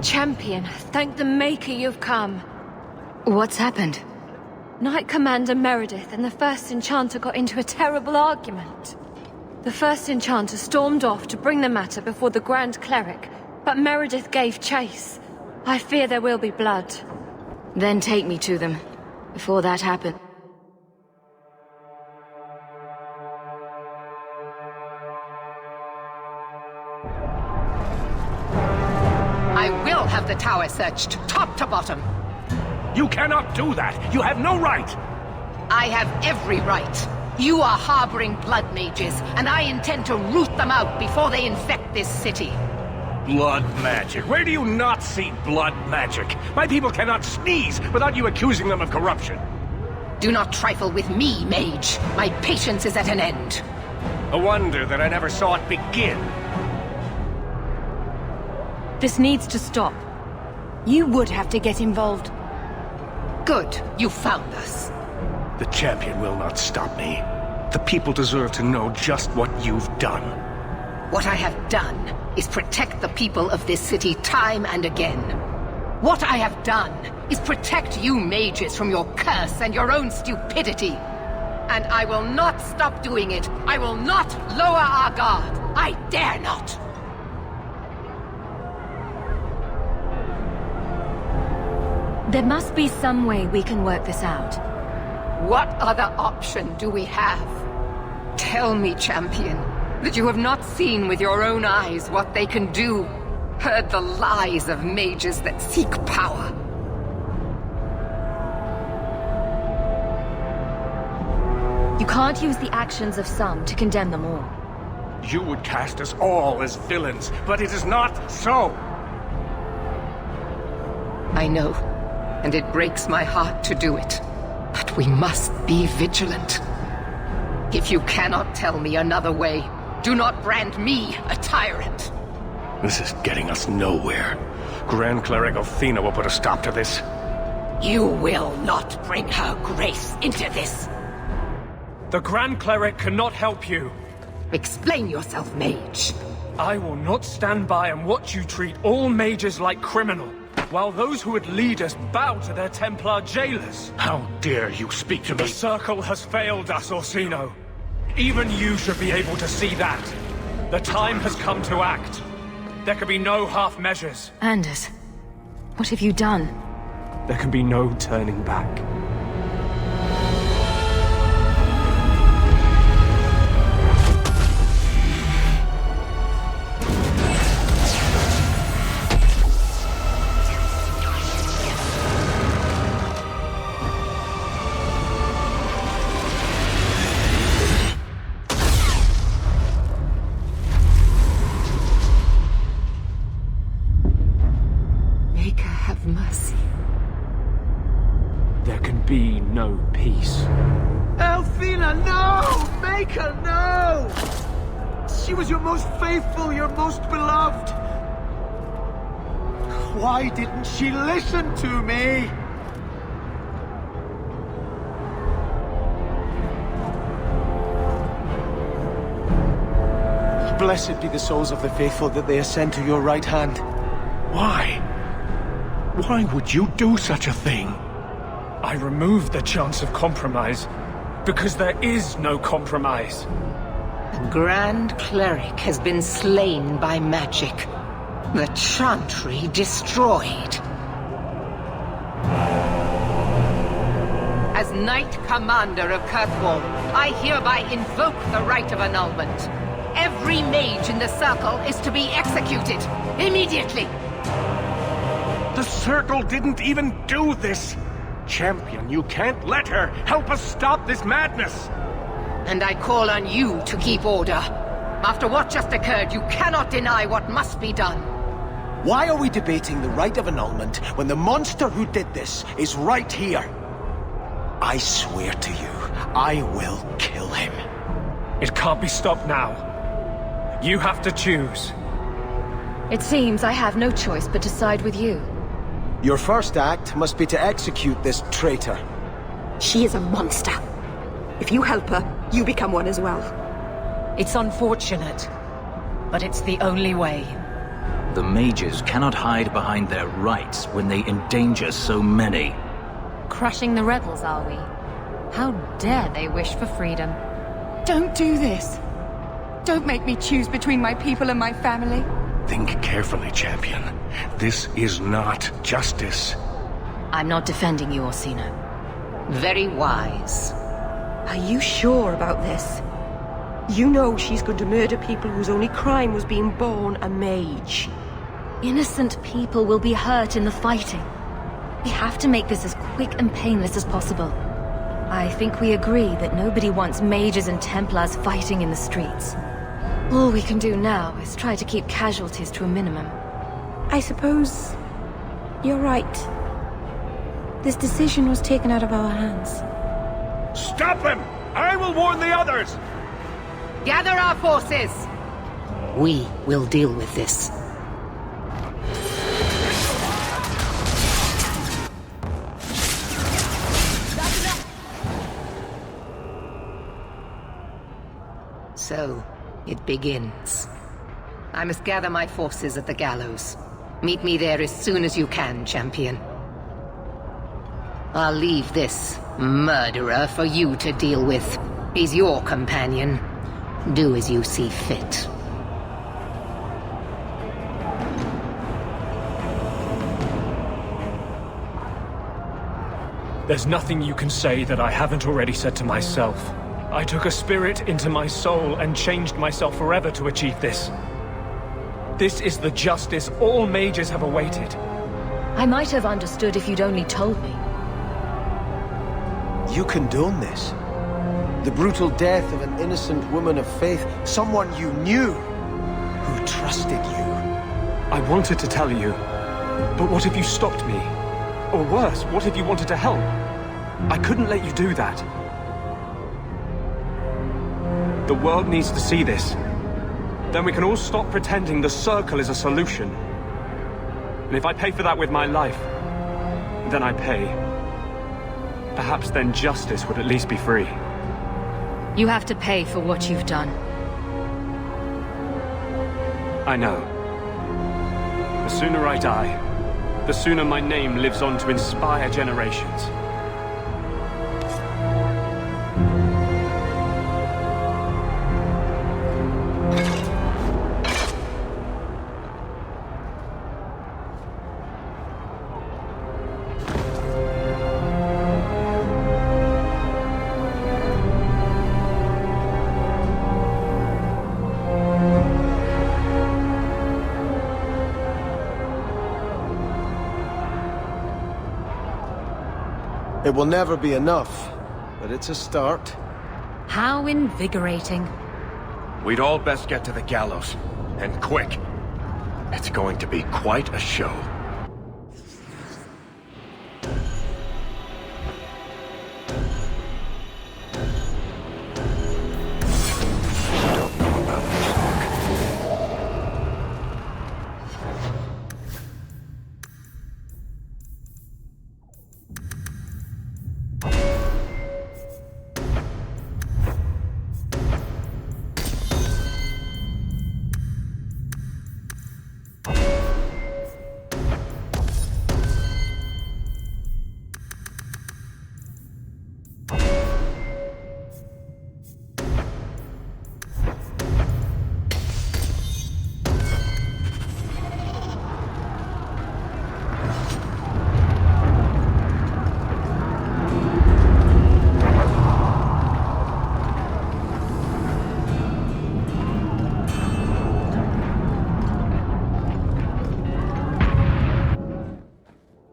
Champion, thank the Maker you've come. What's happened? Knight Commander Meredith and the First Enchanter got into a terrible argument. The First Enchanter stormed off to bring the matter before the Grand Cleric, but Meredith gave chase. I fear there will be blood. Then take me to them, before that happens. I will have the tower searched, top to bottom. You cannot do that! You have no right! I have every right. You are harboring blood mages, and I intend to root them out before they infect this city. Blood magic? Where do you not see blood magic? My people cannot sneeze without you accusing them of corruption. Do not trifle with me, mage. My patience is at an end. A wonder that I never saw it begin. This needs to stop. You would have to get involved. Good, you found us. The champion will not stop me. The people deserve to know just what you've done. What I have done is protect the people of this city time and again. What I have done is protect you mages from your curse and your own stupidity. And I will not stop doing it. I will not lower our guard. I dare not. There must be some way we can work this out. What other option do we have? Tell me, champion, that you have not seen with your own eyes what they can do. Heard the lies of mages that seek power. You can't use the actions of some to condemn them all. You would cast us all as villains, but it is not so! I know, and it breaks my heart to do it. But we must be vigilant. If you cannot tell me another way, do not brand me a tyrant. This is getting us nowhere. Grand Cleric Athena will put a stop to this. You will not bring her grace into this. The Grand Cleric cannot help you. Explain yourself, mage. I will not stand by and watch you treat all mages like criminal, while those who would lead us bow to their Templar jailers. How dare you speak to me? The Circle has failed us, Orsino. Even you should be able to see that. The time has come to act. There can be no half measures. Anders, what have you done? There can be no turning back. Be no peace. Athena, no! Maker, no! She was your most faithful, your most beloved. Why didn't she listen to me? Blessed be the souls of the faithful that they ascend to your right hand. Why? Why would you do such a thing? I removed the chance of compromise, because there is no compromise. The Grand Cleric has been slain by magic. The Chantry destroyed. As Knight Commander of Kirkwall, I hereby invoke the right of annulment. Every mage in the Circle is to be executed, immediately! The Circle didn't even do this! Champion, you can't let her! Help us stop this madness! And I call on you to keep order. After what just occurred, you cannot deny what must be done. Why are we debating the right of annulment when the monster who did this is right here? I swear to you, I will kill him. It can't be stopped now. You have to choose. It seems I have no choice but to side with you. Your first act must be to execute this traitor. She is a monster. If you help her, you become one as well. It's unfortunate, but it's the only way. The mages cannot hide behind their rights when they endanger so many. Crushing the rebels, are we? How dare they wish for freedom? Don't do this. Don't make me choose between my people and my family. Think carefully, champion. This is not justice. I'm not defending you, Orsino. Very wise. Are you sure about this? You know she's going to murder people whose only crime was being born a mage. Innocent people will be hurt in the fighting. We have to make this as quick and painless as possible. I think we agree that nobody wants mages and Templars fighting in the streets. All we can do now is try to keep casualties to a minimum. I suppose you're right. This decision was taken out of our hands. Stop him! I will warn the others! Gather our forces! We will deal with this. So, it begins. I must gather my forces at the gallows. Meet me there as soon as you can, champion. I'll leave this murderer for you to deal with. He's your companion. Do as you see fit. There's nothing you can say that I haven't already said to myself. I took a spirit into my soul and changed myself forever to achieve this. This is the justice all mages have awaited. I might have understood if you'd only told me. You condone this? The brutal death of an innocent woman of faith, someone you knew, who trusted you. I wanted to tell you, but what if you stopped me? Or worse, what if you wanted to help? I couldn't let you do that. The world needs to see this. Then we can all stop pretending the Circle is a solution. And if I pay for that with my life, then I pay. Perhaps then justice would at least be free. You have to pay for what you've done. I know. The sooner I die, the sooner my name lives on to inspire generations. It will never be enough, but it's a start. How invigorating. We'd all best get to the gallows. And quick. It's going to be quite a show.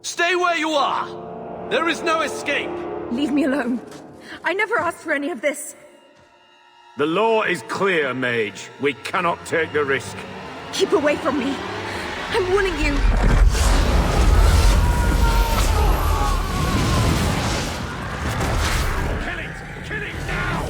Stay where you are! There is no escape! Leave me alone. I never asked for any of this. The law is clear, Mage. We cannot take the risk. Keep away from me. I'm warning you. Kill it! Kill it now!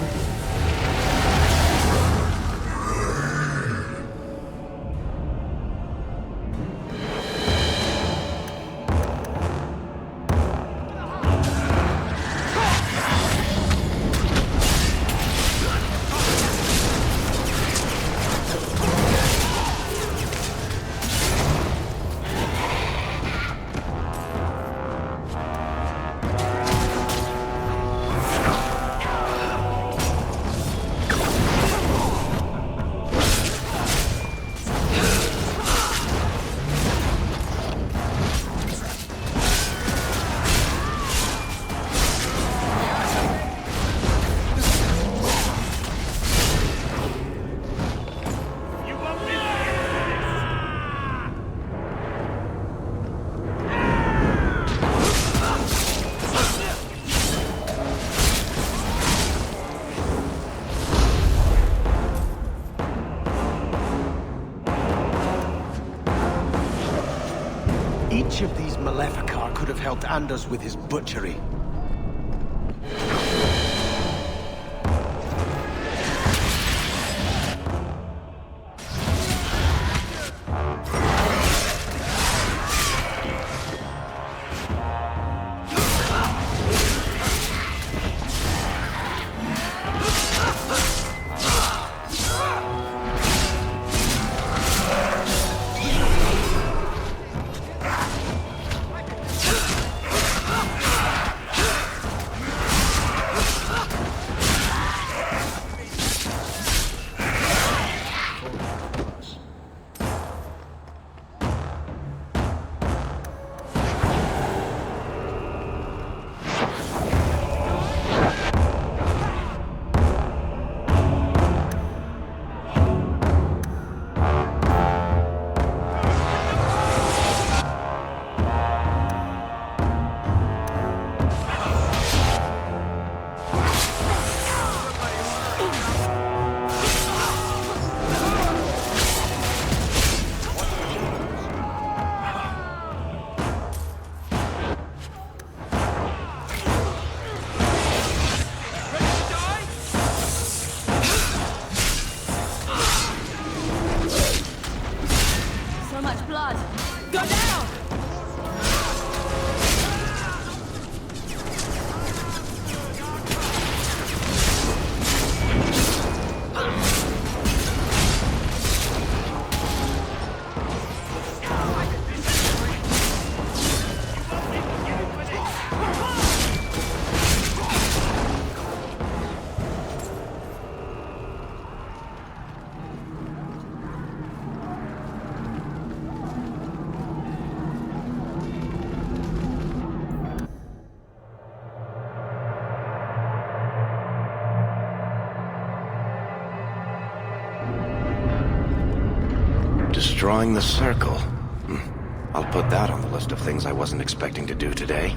Each of these Maleficar could have helped Anders with his butchery. Destroying the circle. I'll put that on the list of things I wasn't expecting to do today.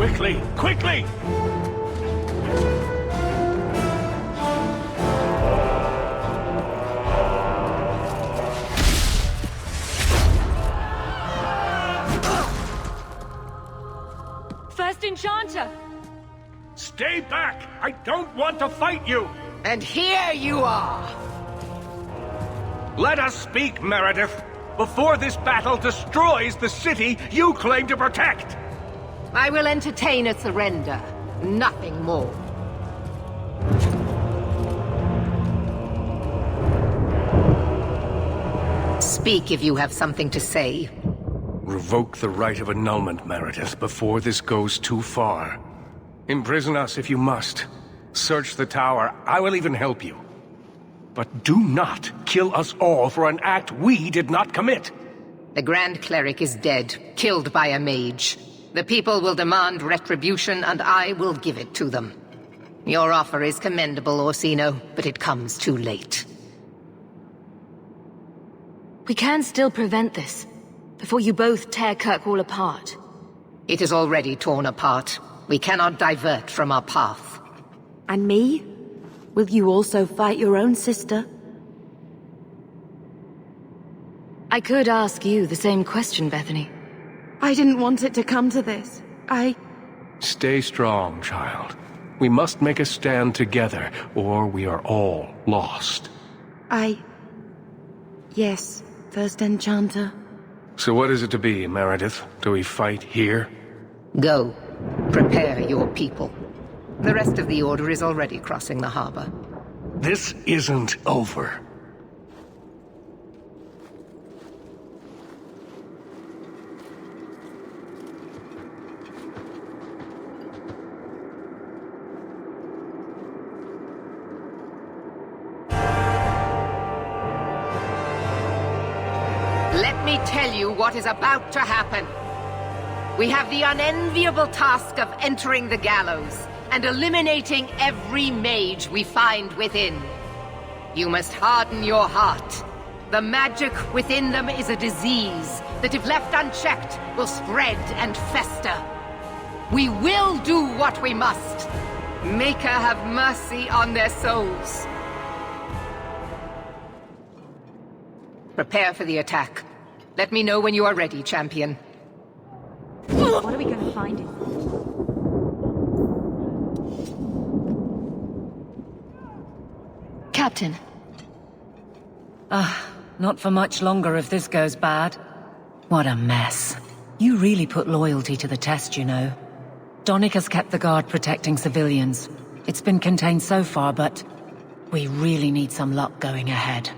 Quickly! Quickly! First Enchanter! Stay back! I don't want to fight you! And here you are! Let us speak, Meredith, before this battle destroys the city you claim to protect! I will entertain a surrender. Nothing more. Speak if you have something to say. Revoke the right of annulment, Meredith, before this goes too far. Imprison us if you must. Search the tower. I will even help you. But do not kill us all for an act we did not commit. The Grand Cleric is dead, killed by a mage. The people will demand retribution, and I will give it to them. Your offer is commendable, Orsino, but it comes too late. We can still prevent this, before you both tear Kirkwall apart. It is already torn apart. We cannot divert from our path. And me? Will you also fight your own sister? I could ask you the same question, Bethany. I didn't want it to come to this. Stay strong, child. We must make a stand together, or we are all lost. Yes, First Enchanter. So what is it to be, Meredith? Do we fight here? Go. Prepare your people. The rest of the Order is already crossing the harbor. This isn't over. Let me tell you what is about to happen. We have the unenviable task of entering the gallows and eliminating every mage we find within. You must harden your heart. The magic within them is a disease that, if left unchecked, will spread and fester. We will do what we must. Maker have mercy on their souls. Prepare for the attack. Let me know when you are ready, champion. What are we going to find? Captain. Not for much longer if this goes bad. What a mess. You really put loyalty to the test, you know. Donnic has kept the guard protecting civilians. It's been contained so far, but we really need some luck going ahead.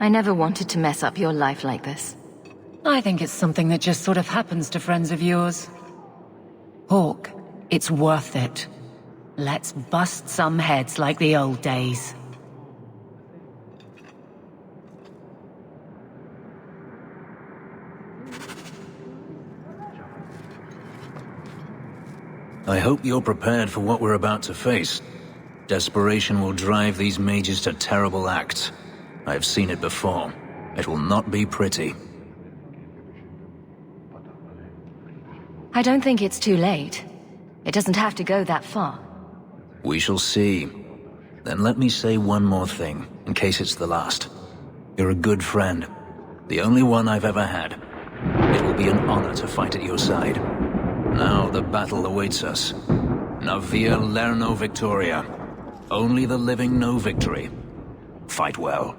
I never wanted to mess up your life like this. I think it's something that just sort of happens to friends of yours. Hawk, it's worth it. Let's bust some heads like the old days. I hope you're prepared for what we're about to face. Desperation will drive these mages to terrible acts. I've seen it before. It will not be pretty. I don't think it's too late. It doesn't have to go that far. We shall see. Then let me say one more thing, in case it's the last. You're a good friend. The only one I've ever had. It will be an honor to fight at your side. Now the battle awaits us. Navir Lerno Victoria. Only the living know victory. Fight well.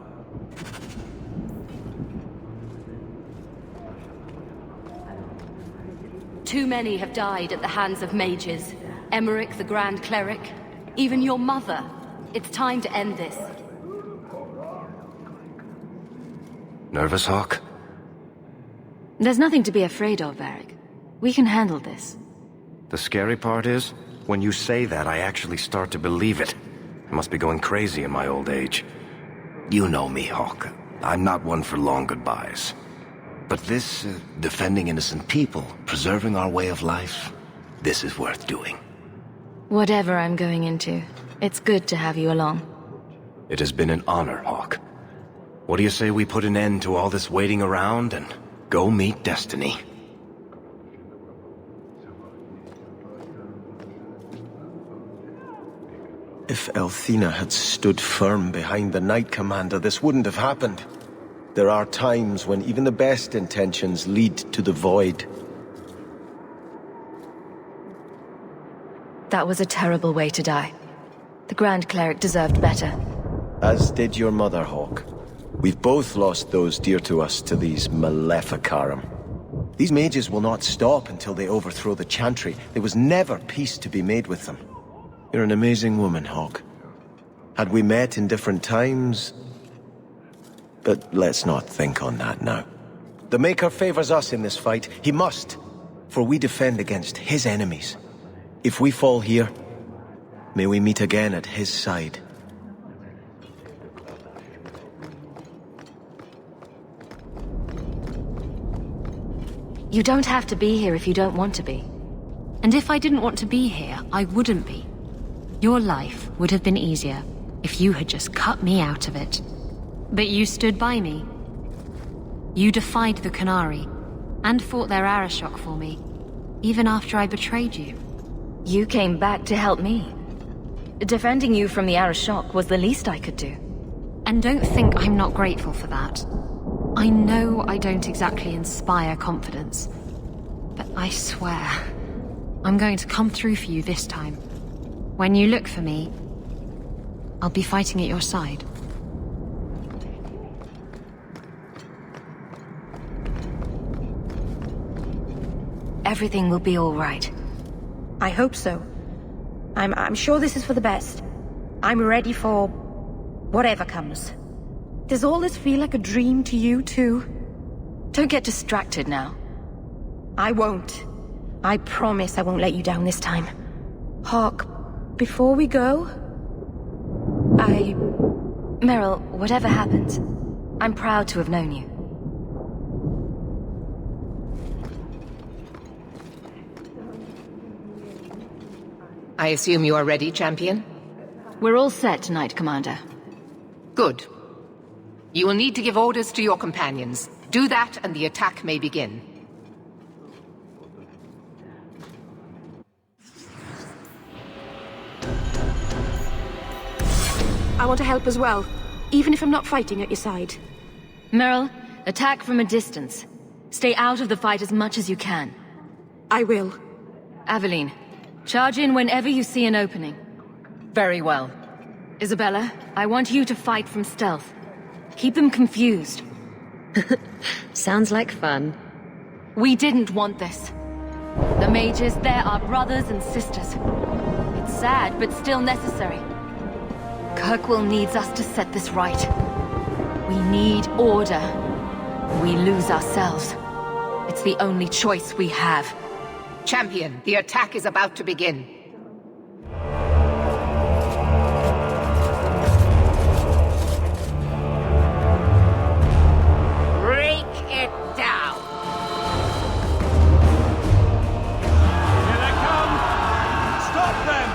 Too many have died at the hands of mages. Emmerich, the Grand Cleric, even your mother. It's time to end this. Nervous, Hawk? There's nothing to be afraid of, Varric. We can handle this. The scary part is, when you say that, I actually start to believe it. I must be going crazy in my old age. You know me, Hawk. I'm not one for long goodbyes. But this, defending innocent people, preserving our way of life, this is worth doing. Whatever I'm going into, it's good to have you along. It has been an honor, Hawk. What do you say we put an end to all this waiting around and go meet destiny? If Elthina had stood firm behind the Knight Commander, this wouldn't have happened. There are times when even the best intentions lead to the void. That was a terrible way to die. The Grand Cleric deserved better. As did your mother, Hawk. We've both lost those dear to us to these Maleficarum. These mages will not stop until they overthrow the Chantry. There was never peace to be made with them. You're an amazing woman, Hawk. Had we met in different times... But let's not think on that now. The Maker favors us in this fight. He must, for we defend against his enemies. If we fall here, may we meet again at his side. You don't have to be here if you don't want to be. And if I didn't want to be here, I wouldn't be. Your life would have been easier if you had just cut me out of it. But you stood by me. You defied the Qunari, and fought their Arashok for me, even after I betrayed you. You came back to help me. Defending you from the Arashok was the least I could do. And don't think I'm not grateful for that. I know I don't exactly inspire confidence, but I swear, I'm going to come through for you this time. When you look for me, I'll be fighting at your side. Everything will be all right. I hope so. I'm sure this is for the best. I'm ready for... whatever comes. Does all this feel like a dream to you, too? Don't get distracted now. I won't. I promise I won't let you down this time. Hawk, before we go... Meryl, whatever happens, I'm proud to have known you. I assume you are ready, Champion? We're all set tonight, Commander. Good. You will need to give orders to your companions. Do that and the attack may begin. I want to help as well, even if I'm not fighting at your side. Meryl, attack from a distance. Stay out of the fight as much as you can. I will. Aveline, charge in whenever you see an opening. Very well. Isabella, I want you to fight from stealth. Keep them confused. Sounds like fun. We didn't want this. The mages, they're our brothers and sisters. It's sad, but still necessary. Kirkwall needs us to set this right. We need order. We lose ourselves. It's the only choice we have. Champion, the attack is about to begin. Break it down! Here they come! Stop them!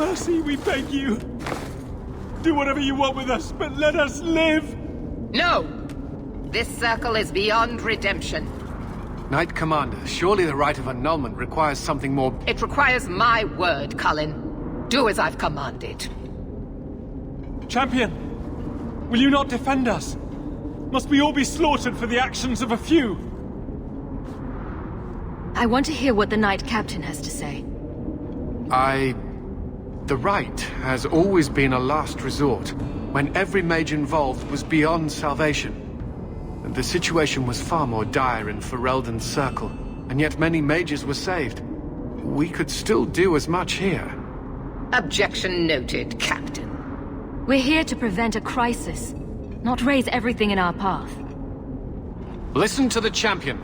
mercy, we beg you. Do whatever you want with us, but let us live! No! This circle is beyond redemption. Knight Commander, surely the rite of annulment requires something more... It requires my word, Cullen. Do as I've commanded. Champion, will you not defend us? Must we all be slaughtered for the actions of a few? I want to hear what the Knight Captain has to say. The rite has always been a last resort, when every mage involved was beyond salvation. The situation was far more dire in Ferelden's circle, and yet many mages were saved. We could still do as much here. Objection noted, Captain. We're here to prevent a crisis, not raise everything in our path. Listen to the champion.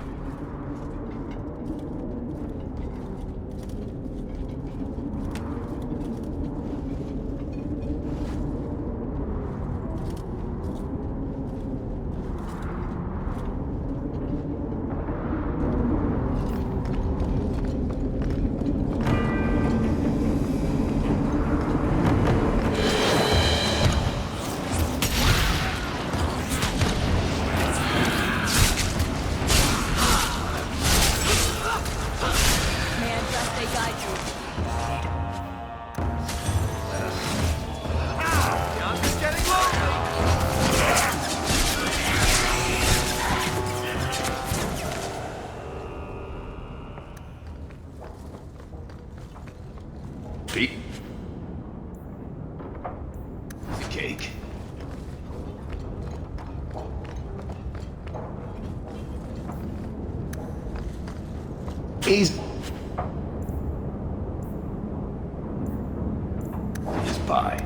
Pete? The cake? Easy. Just pie.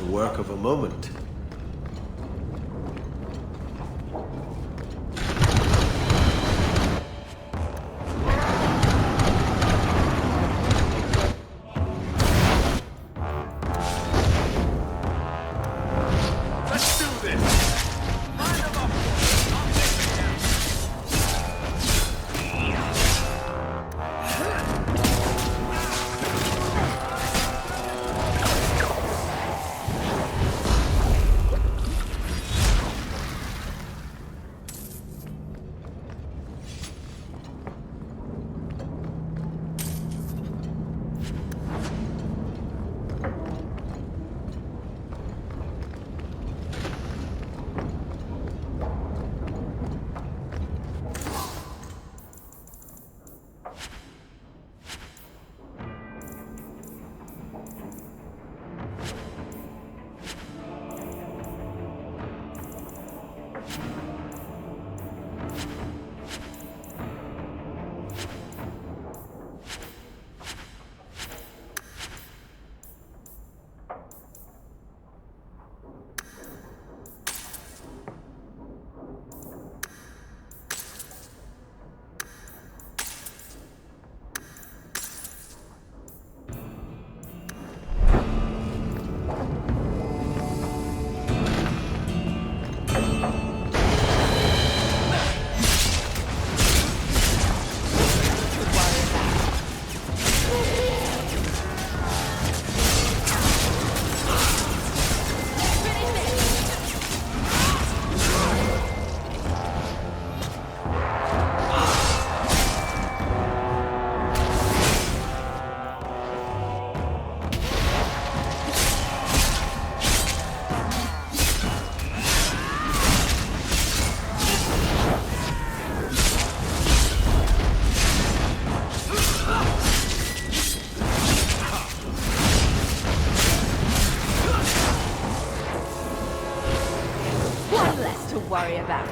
work of a moment. Worry about.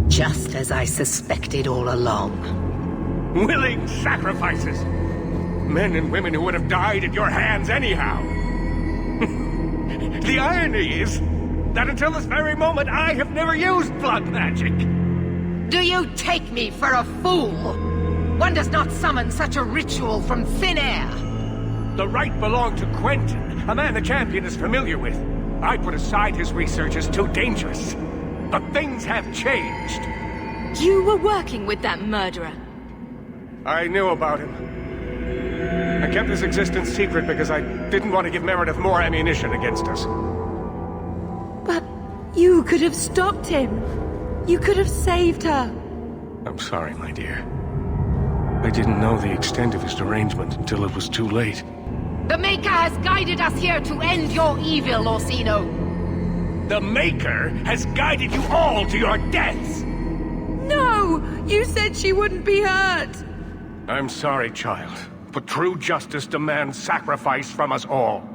Just as I suspected all along. Willing sacrifices! Men and women who would have died at your hands anyhow. The irony is that until this very moment, I have never used blood magic. Do you take me for a fool? One does not summon such a ritual from thin air. The right belonged to Quentin, a man the champion is familiar with. I put aside his research as too dangerous. But things have changed. You were working with that murderer. I knew about him. I kept his existence secret because I didn't want to give Meredith more ammunition against us. But you could have stopped him. You could have saved her. I'm sorry, my dear. I didn't know the extent of his derangement until it was too late. The Maker has guided us here to end your evil, Orsino. The Maker has guided you all to your deaths! No! You said she wouldn't be hurt! I'm sorry, child, but true justice demands sacrifice from us all.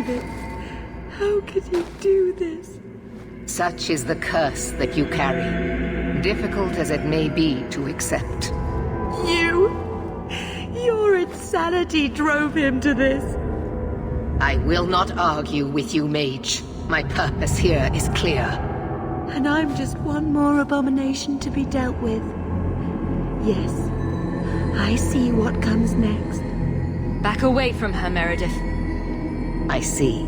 believe it. How could you do this? Such is the curse that you carry, difficult as it may be to accept. Your insanity drove him to this. I will not argue with you, Mage. My purpose here is clear. And I'm just one more abomination to be dealt with. Yes, I see what comes next. Back away from her, Meredith. I see.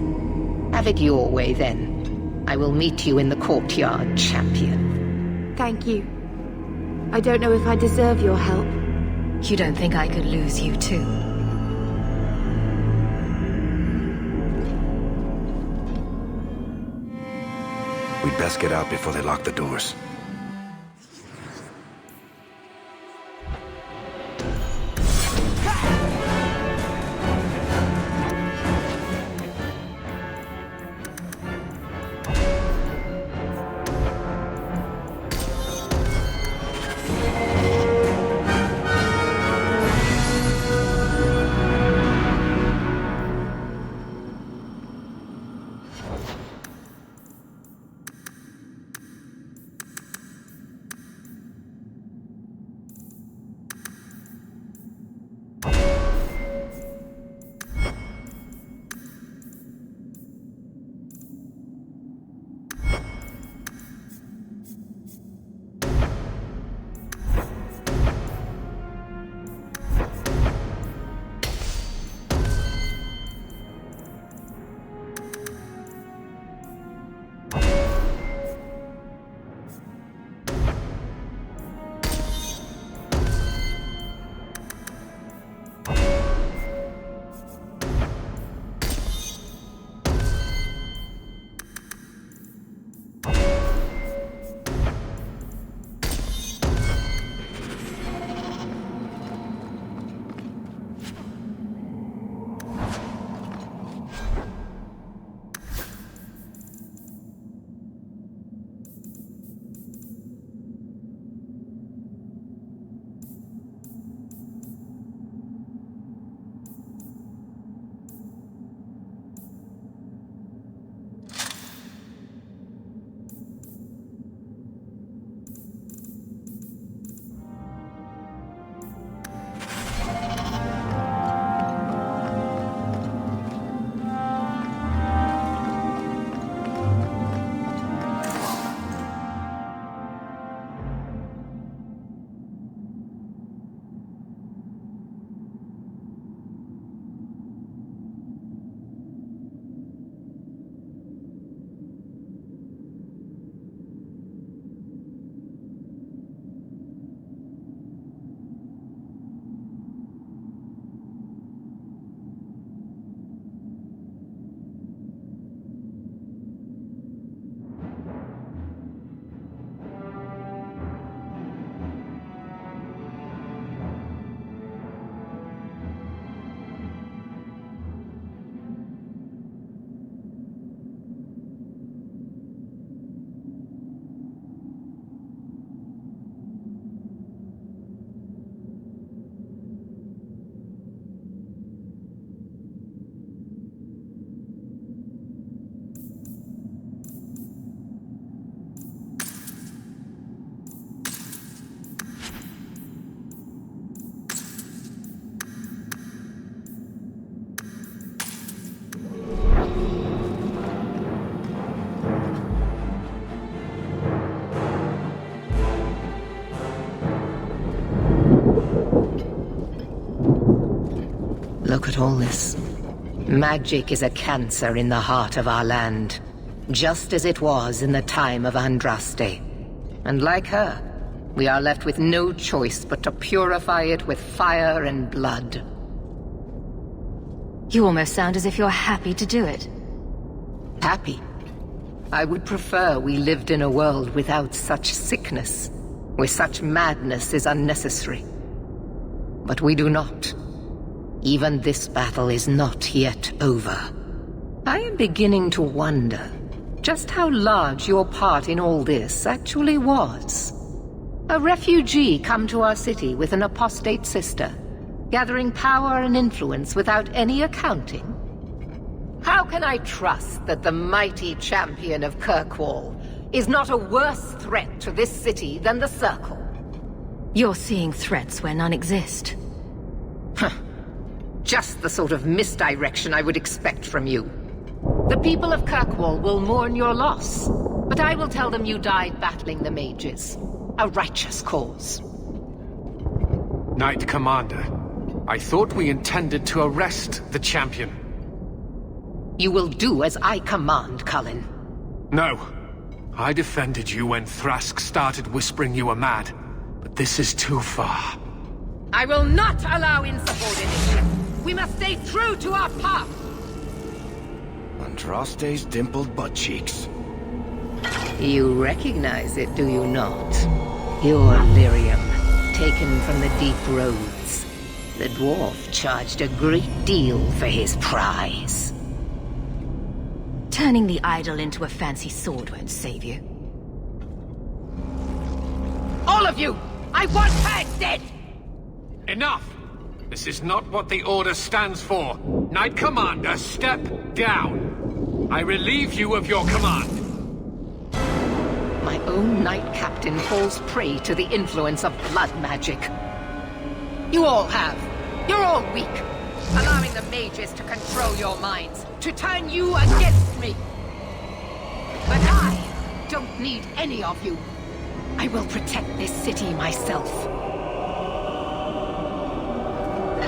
Have it your way, then. I will meet you in the courtyard, champion. Thank you. I don't know if I deserve your help. You don't think I could lose you, too? We'd best get out before they lock the doors. Look at all this. Magic is a cancer in the heart of our land, just as it was in the time of Andraste. And like her, we are left with no choice but to purify it with fire and blood. You almost sound as if you're happy to do it. Happy? I would prefer we lived in a world without such sickness, where such madness is unnecessary. But we do not. Even this battle is not yet over. I am beginning to wonder just how large your part in all this actually was. A refugee come to our city with an apostate sister, gathering power and influence without any accounting? How can can I trust that the mighty champion of Kirkwall is not a worse threat to this city than the Circle? You're seeing threats where none exist. Just the sort of misdirection I would expect from you. The people of Kirkwall will mourn your loss, but I will tell them you died battling the mages. A righteous cause. Knight Commander, I thought we intended to arrest the champion. You will do as I command, Cullen. No. I defended you when Thrask started whispering you were mad, but this is too far. I will not allow insubordination. We must stay true to our path. Andraste's dimpled butt cheeks. You recognize it, do you not? You're Lyrium, taken from the deep roads. The dwarf charged a great deal for his prize. Turning the idol into a fancy sword won't save you. All of you! I want her dead! Enough! This is not what the Order stands for. Knight Commander, step down. I relieve you of your command. My own Knight Captain falls prey to the influence of blood magic. You all have. You're all weak. Allowing the mages to control your minds, to turn you against me. But I don't need any of you. I will protect this city myself.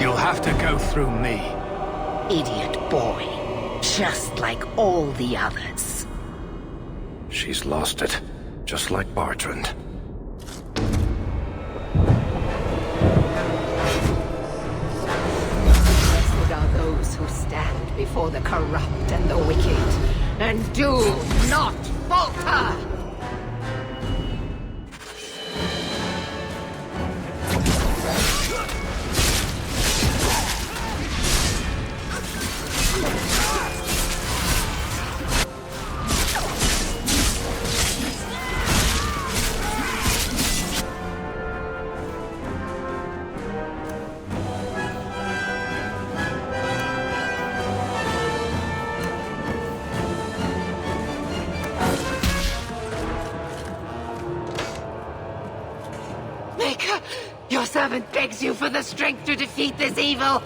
You'll have to go through me. Idiot boy. Just like all the others. She's lost it, just like Bartrand. Blessed are those who stand before the corrupt and the wicked, and do not falter! Your servant begs you for the strength to defeat this evil.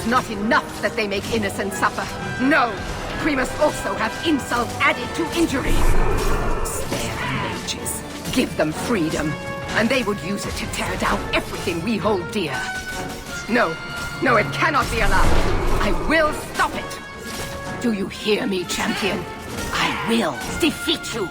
is not enough that they make innocents suffer. No! We must also have insult added to injury. Spare mages. Give them freedom, and they would use it to tear down everything we hold dear. No, no, it cannot be allowed. I will stop it. Do you hear me, champion? I will defeat you.